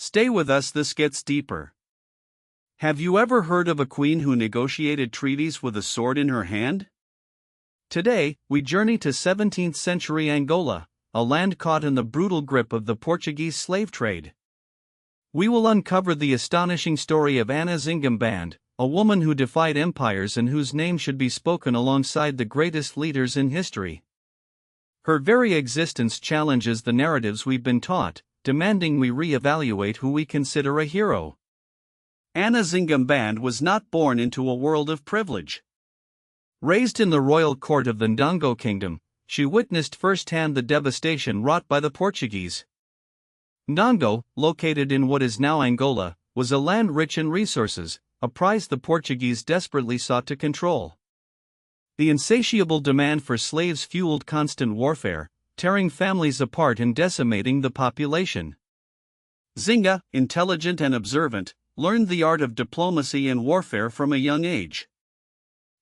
Stay with us, this gets deeper. Have you ever heard of a queen who negotiated treaties with a sword in her hand? Today, we journey to 17th century Angola, a land caught in the brutal grip of the Portuguese slave trade. We will uncover the astonishing story of Anna Zingha Mbande, a woman who defied empires and whose name should be spoken alongside the greatest leaders in history. Her very existence challenges the narratives we've been taught, demanding we re-evaluate who we consider a hero. Anna Zingha Mbande was not born into a world of privilege. Raised in the royal court of the Ndongo kingdom, she witnessed firsthand the devastation wrought by the Portuguese. Ndongo, located in what is now Angola, was a land rich in resources, a prize the Portuguese desperately sought to control. The insatiable demand for slaves fueled constant warfare, tearing families apart and decimating the population. Zingha, intelligent and observant, learned the art of diplomacy and warfare from a young age.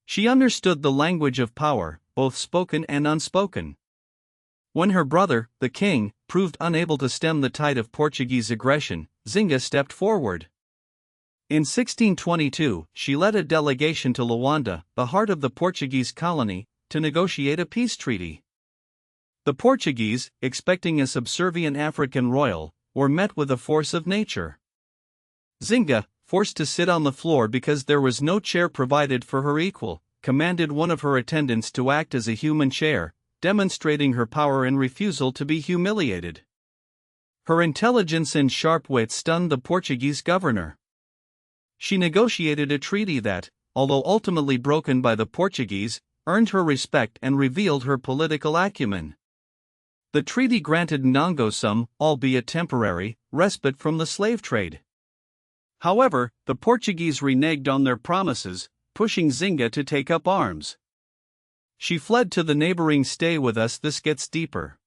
She understood the language of power, both spoken and unspoken. When her brother, the king, proved unable to stem the tide of Portuguese aggression, Zingha stepped forward. In 1622, she led a delegation to Luanda, the heart of the Portuguese colony, to negotiate a peace treaty. The Portuguese, expecting a subservient African royal, were met with the force of nature. Zingha, forced to sit on the floor because there was no chair provided for her equal, commanded one of her attendants to act as a human chair, demonstrating her power and refusal to be humiliated. Her intelligence and sharp wit stunned the Portuguese governor. She negotiated a treaty that, although ultimately broken by the Portuguese, earned her respect and revealed her political acumen. The treaty granted Ndongo some, albeit temporary, respite from the slave trade. However, the Portuguese reneged on their promises, pushing Zingha to take up arms. She fled to the neighboring Stay With Us, This Gets Deeper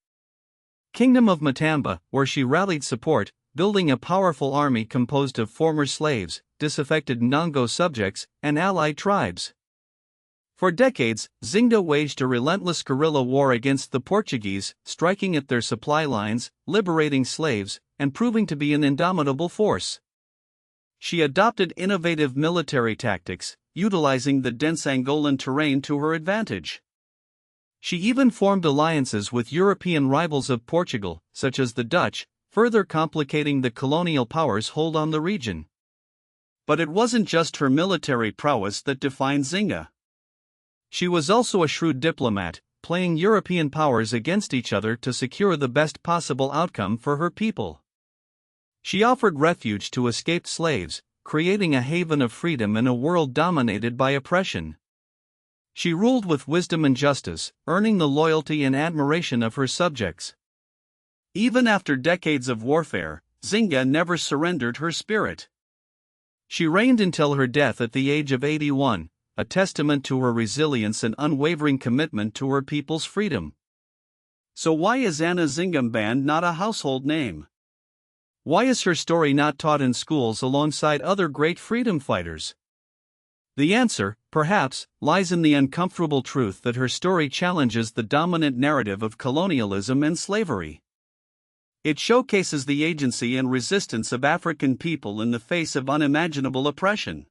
Kingdom of Matamba, where she rallied support, building a powerful army composed of former slaves, disaffected Ndongo subjects, and allied tribes. For decades, Zingha waged a relentless guerrilla war against the Portuguese, striking at their supply lines, liberating slaves, and proving to be an indomitable force. She adopted innovative military tactics, utilizing the dense Angolan terrain to her advantage. She even formed alliances with European rivals of Portugal, such as the Dutch, further complicating the colonial power's hold on the region. But it wasn't just her military prowess that defined Zingha. She was also a shrewd diplomat, playing European powers against each other to secure the best possible outcome for her people. She offered refuge to escaped slaves, creating a haven of freedom in a world dominated by oppression. She ruled with wisdom and justice, earning the loyalty and admiration of her subjects. Even after decades of warfare, Zingha never surrendered her spirit. She reigned until her death at the age of 81, a testament to her resilience and unwavering commitment to her people's freedom. So why is Anna Zingha Mbande not a household name? Why is her story not taught in schools alongside other great freedom fighters? The answer, perhaps, lies in the uncomfortable truth that her story challenges the dominant narrative of colonialism and slavery. It showcases the agency and resistance of African people in the face of unimaginable oppression.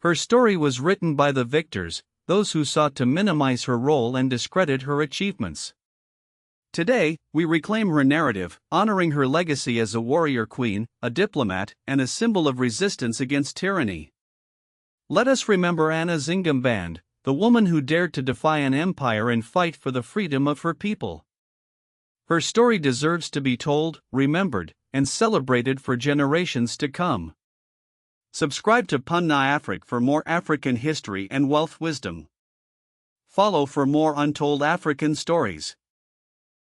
Her story was written by the victors, those who sought to minimize her role and discredit her achievements. Today, we reclaim her narrative, honoring her legacy as a warrior queen, a diplomat, and a symbol of resistance against tyranny. Let us remember Anna Zingha Mbande, the woman who dared to defy an empire and fight for the freedom of her people. Her story deserves to be told, remembered, and celebrated for generations to come. Subscribe to Punna Afrique for more African history and wealth wisdom. Follow for more untold African stories.